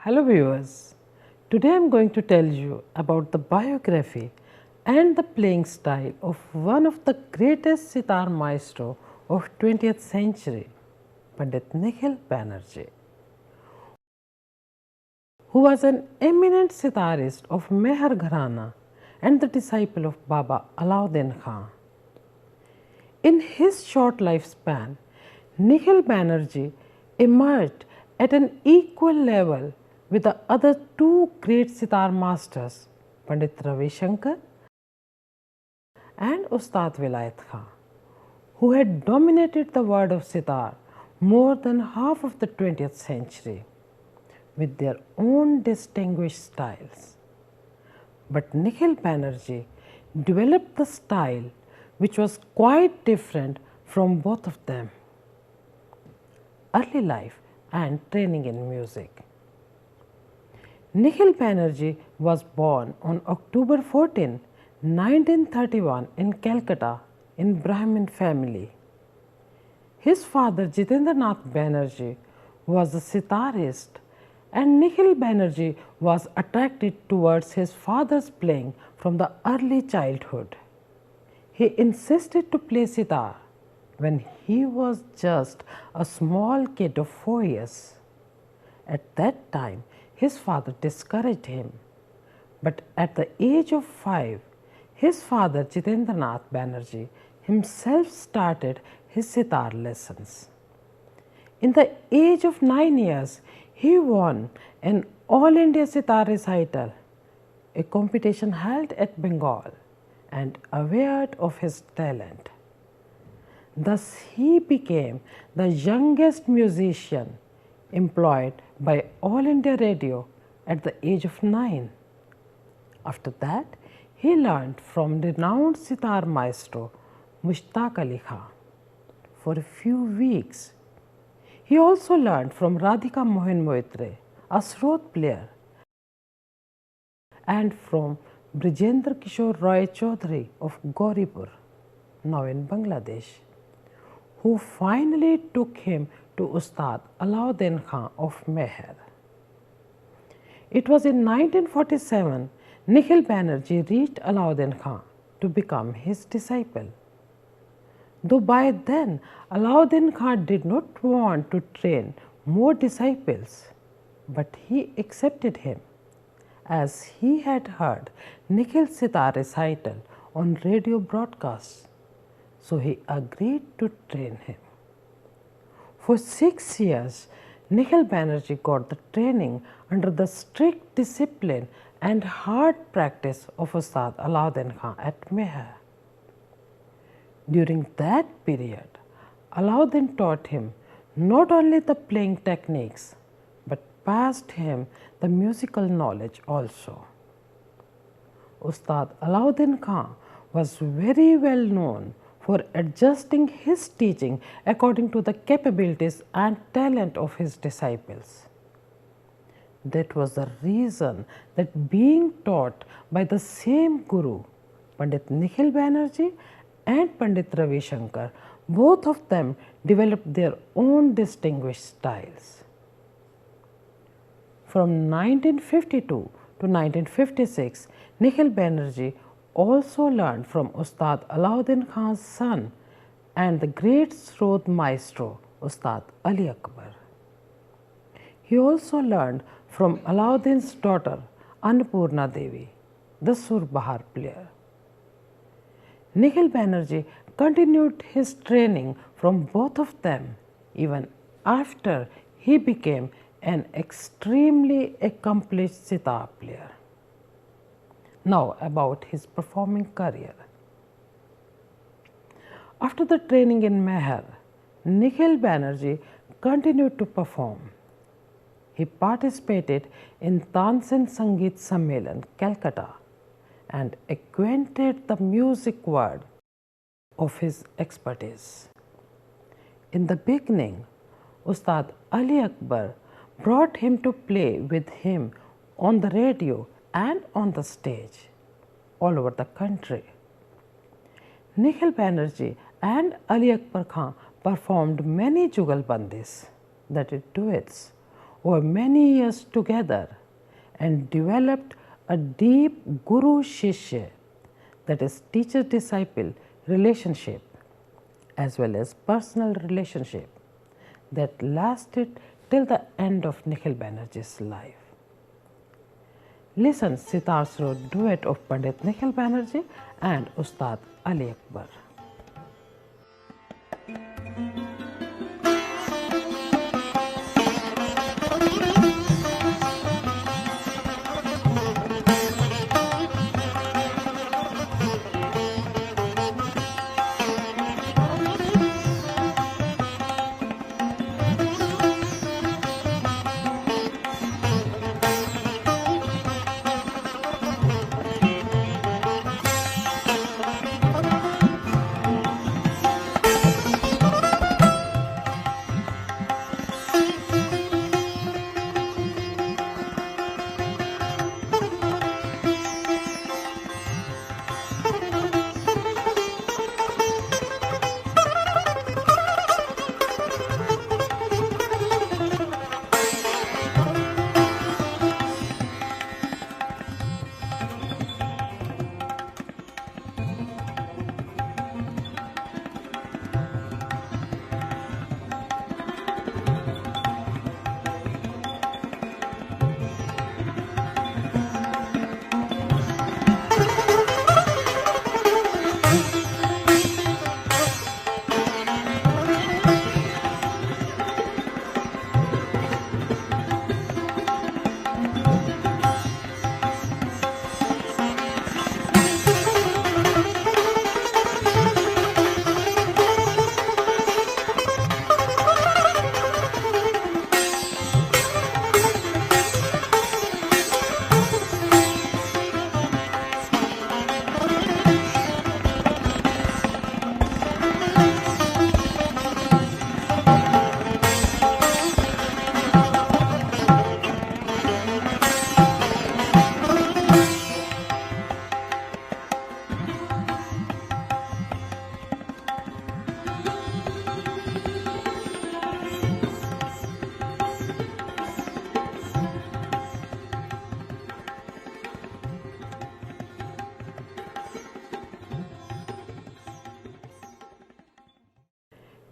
Hello viewers, today I am going to tell you about the biography and the playing style of one of the greatest sitar maestro of 20th century, Pandit Nikhil Banerjee, who was an eminent sitarist of Meher Gharana and the disciple of Baba Alauddin Khan. In his short lifespan, Nikhil Banerjee emerged at an equal level with the other two great sitar masters, Pandit Ravi Shankar and Ustad Vilayat Khan, who had dominated the world of sitar more than half of the 20th century with their own distinguished styles. But Nikhil Banerjee developed the style which was quite different from both of them. Early life and training in music. Nikhil Banerjee was born on October 14, 1931 in Calcutta in Brahmin family. His father Jitendranath Banerjee was a sitarist and Nikhil Banerjee was attracted towards his father's playing from the early childhood. He insisted to play sitar when he was just a small kid of 4 years. At that time, his father discouraged him. But at the age of 5, his father Jitendranath Banerjee himself started his sitar lessons. In the age of 9 years, he won an All India Sitar Recital, a competition held at Bengal, and aware of his talent. Thus, he became the youngest musician employed by All India Radio at the age of 9. After that, he learned from renowned sitar maestro Mushtaq Ali Khan for a few weeks. He also learned from Radhika Mohan Moitre, a Srot player, and from Brijendra Kishore Roy Chaudhary of Gauripur, now in Bangladesh, who finally took him to Ustad Alauddin Khan of Meher. It was in 1947 Nikhil Banerjee reached Alauddin Khan to become his disciple. Though by then Alauddin Khan did not want to train more disciples, but he accepted him as he had heard Nikhil's sitar recital on radio broadcasts, so he agreed to train him. For 6 years, Nikhil Banerjee got the training under the strict discipline and hard practice of Ustad Alauddin Khan at Meher. During that period, Alauddin taught him not only the playing techniques but passed him the musical knowledge also. Ustad Alauddin Khan was very well known for adjusting his teaching according to the capabilities and talent of his disciples. That was the reason that being taught by the same guru, Pandit Nikhil Banerjee and Pandit Ravi Shankar, both of them developed their own distinguished styles. From 1952 to 1956, Nikhil Banerjee also learned from Ustad Alauddin Khan's son and the great Srot maestro Ustad Ali Akbar. He also learned from Alauddin's daughter Annapurna Devi, the Sur Bahar player. Nikhil Banerjee continued his training from both of them even after he became an extremely accomplished sitar player. Now about his performing career. After the training in Meher, Nikhil Banerjee continued to perform. He participated in Tansen Sangeet Sammelan, Calcutta, and acquainted the music world of his expertise. In the beginning, Ustad Ali Akbar brought him to play with him on the radio and on the stage all over the country. Nikhil Banerjee and Ali Akbar Khan performed many jugalbandis, that is duets, over many years together and developed a deep guru-shishya, that is teacher-disciple relationship, as well as personal relationship that lasted till the end of Nikhil Banerjee's life. Listen Sitar Sro duet of Pandit Nikhil Banerjee and Ustad Ali Akbar.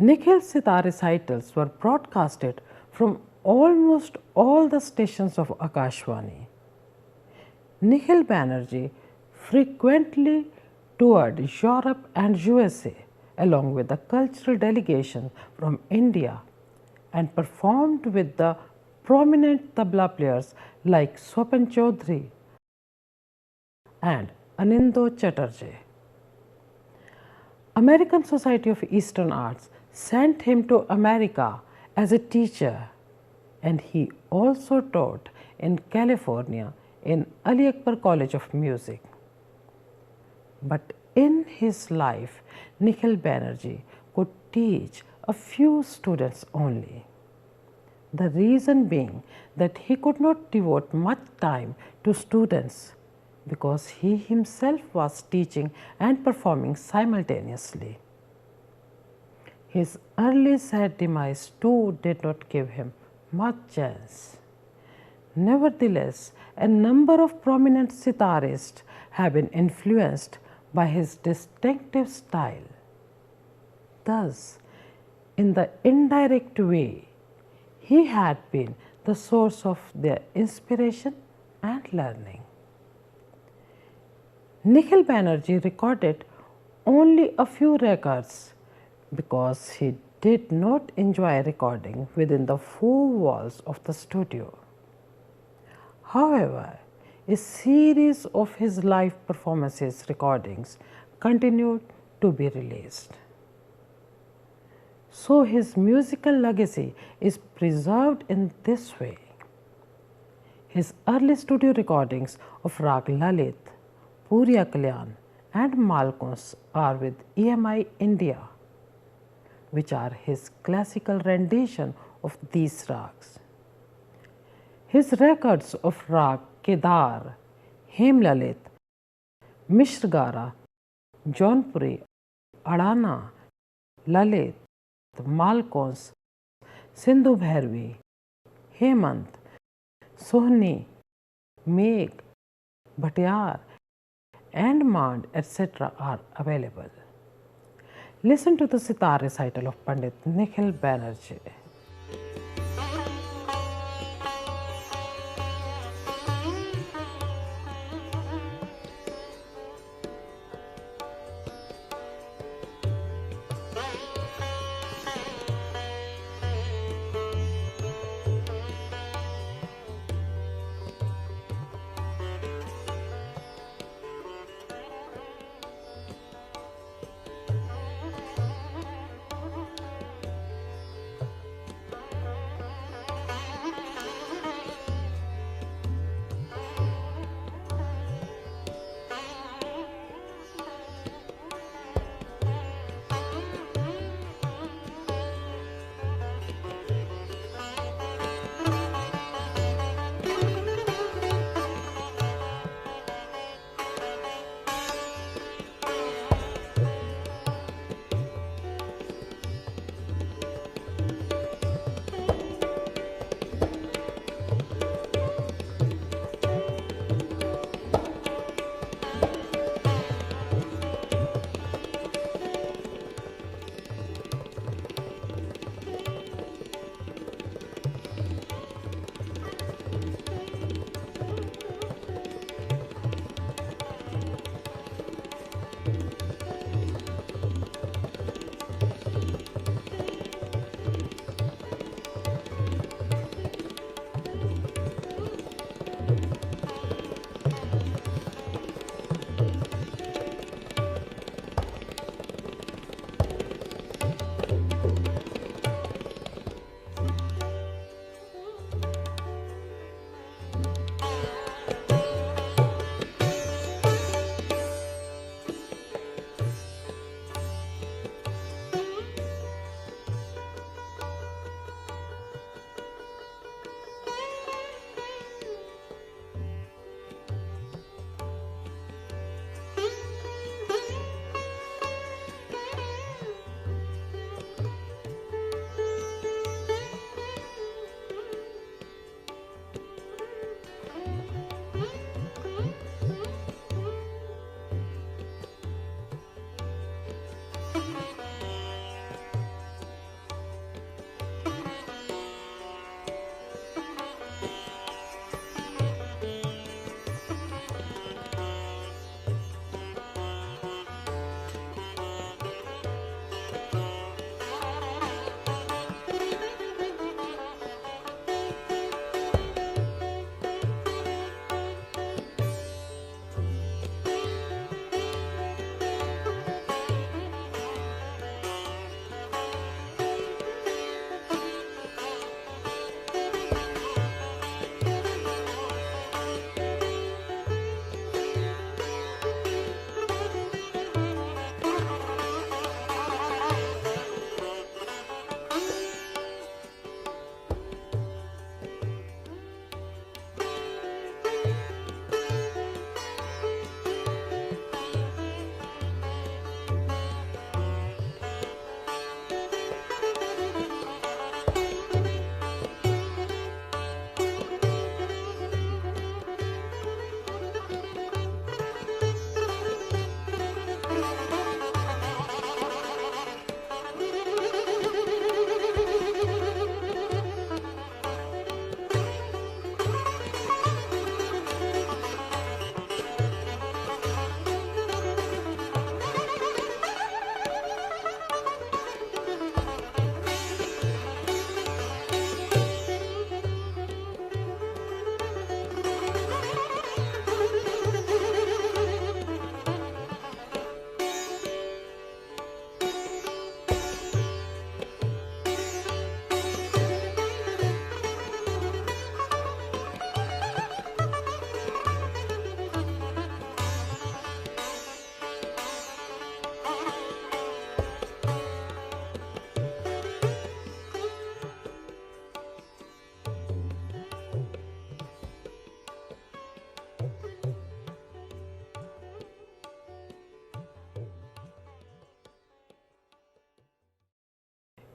Nikhil's sitar recitals were broadcasted from almost all the stations of Akashvani. Nikhil Banerjee frequently toured Europe and USA along with the cultural delegation from India and performed with the prominent tabla players like Swapan Chaudhary and Anindo Chatterjee. American Society of Eastern Arts sent him to America as a teacher, and he also taught in California in Ali Akbar College of Music. But in his life, Nikhil Banerjee could teach a few students only. The reason being that he could not devote much time to students because he himself was teaching and performing simultaneously. His early sad demise too did not give him much chance. Nevertheless, a number of prominent sitarists have been influenced by his distinctive style. Thus, in the indirect way, he had been the source of their inspiration and learning. Nikhil Banerjee recorded only a few records because he did not enjoy recording within the four walls of the studio. However, a series of his live performances recordings continued to be released. So his musical legacy is preserved in this way. His early studio recordings of Rag Lalit, Puriya Kalyan and Malkons are with EMI India, which are his classical rendition of these rags. His records of Rag Kedar, Hemlalit, Mishrgara, Jaunpuri, Adana, Lalit, Malkons, Sindhu Bhairavi, Hemant, Sohni, Megh, Bhatyar, and Mand, etc. are available. Listen to the sitar recital of Pandit Nikhil Banerjee.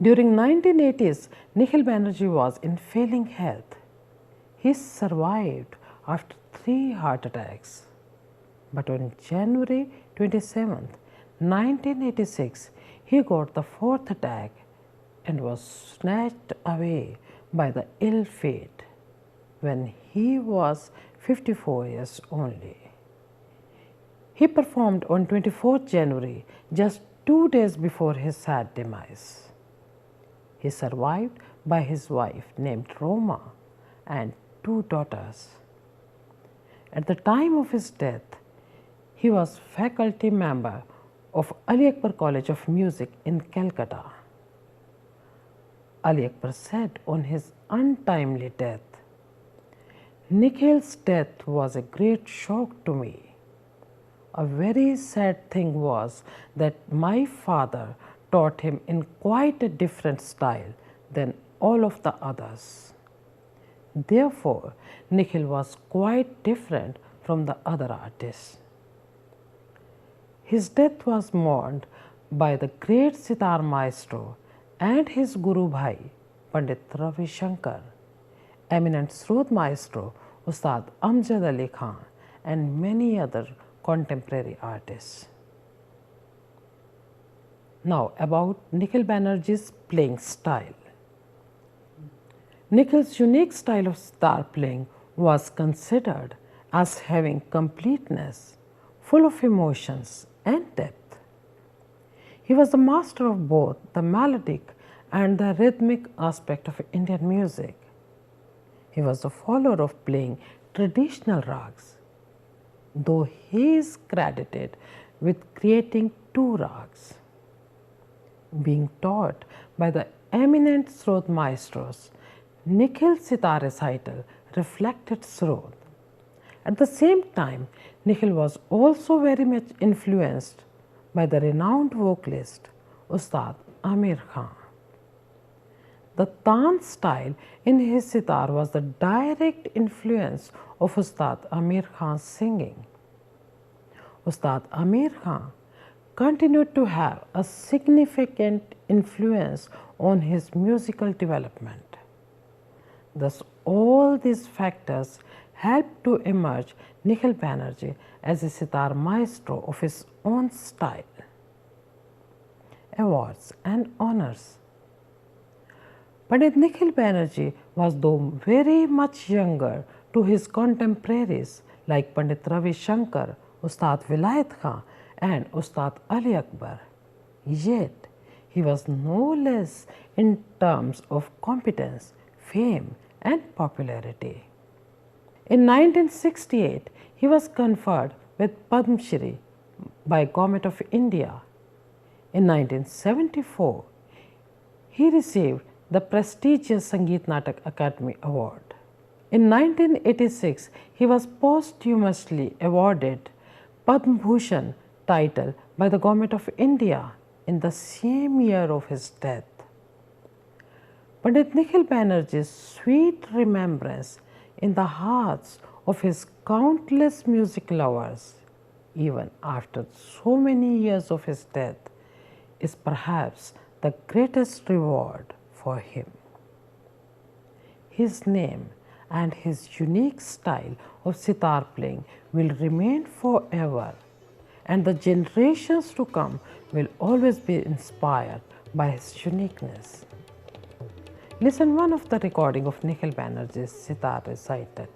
During 1980s, Nikhil Banerjee was in failing health. He survived after 3 heart attacks. But on January 27, 1986, he got the 4th attack and was snatched away by the ill fate when he was 54 years only. He performed on 24th January, just 2 days before his sad demise. He survived by his wife named Roma and 2 daughters. At the time of his death, he was faculty member of Ali Akbar College of Music in Calcutta. Ali Akbar said on his untimely death, "Nikhil's death was a great shock to me. A very sad thing was that my father taught him in quite a different style than all of the others. Therefore, Nikhil was quite different from the other artists." His death was mourned by the great sitar maestro and his Guru Bhai, Pandit Ravi Shankar, eminent Srod maestro Ustad Amjad Ali Khan, and many other contemporary artists. Now about Nikhil Banerjee's playing style. Nikhil's unique style of sitar playing was considered as having completeness, full of emotions and depth. He was the master of both the melodic and the rhythmic aspect of Indian music. He was a follower of playing traditional rags, though he is credited with creating 2 rags. Being taught by the eminent Srod maestros, Nikhil's sitar recital reflected Srod. At the same time, Nikhil was also very much influenced by the renowned vocalist Ustad Amir Khan. The Taan style in his sitar was the direct influence of Ustad Amir Khan's singing. Ustad Amir Khan continued to have a significant influence on his musical development. Thus, all these factors helped to emerge Nikhil Banerjee as a sitar maestro of his own style. Awards and honors. Pandit Nikhil Banerjee was though very much younger to his contemporaries like Pandit Ravi Shankar, Ustad Vilayat Khan and Ustad Ali Akbar. Yet, he was no less in terms of competence, fame and popularity. In 1968, he was conferred with Padma Shri by Government of India. In 1974, he received the prestigious Sangeet Natak Academy Award. In 1986, he was posthumously awarded Padma Bhushan title by the Government of India in the same year of his death. Pandit Nikhil Banerjee's sweet remembrance in the hearts of his countless music lovers, even after so many years of his death, is perhaps the greatest reward for him. His name and his unique style of sitar playing will remain forever, and the generations to come will always be inspired by his uniqueness. Listen one of the recording of Nikhil Banerjee's sitar recital.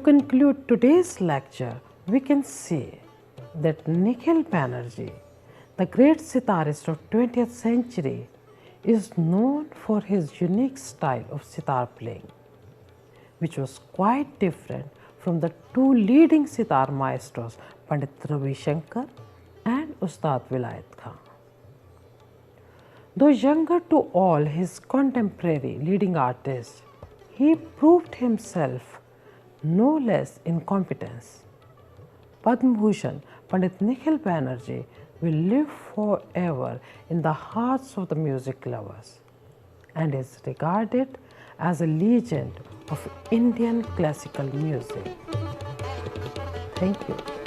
conclude today's lecture, we can say that Nikhil Banerjee, the great sitarist of 20th century, is known for his unique style of sitar playing, which was quite different from the two leading sitar maestros, Pandit Ravi Shankar and Ustad Vilayat Khan. Though younger to all his contemporary leading artists, he proved himself no less in competence. Padma Bhushan Pandit Nikhil Banerjee will live forever in the hearts of the music lovers and is regarded as a legend of Indian classical music. Thank you.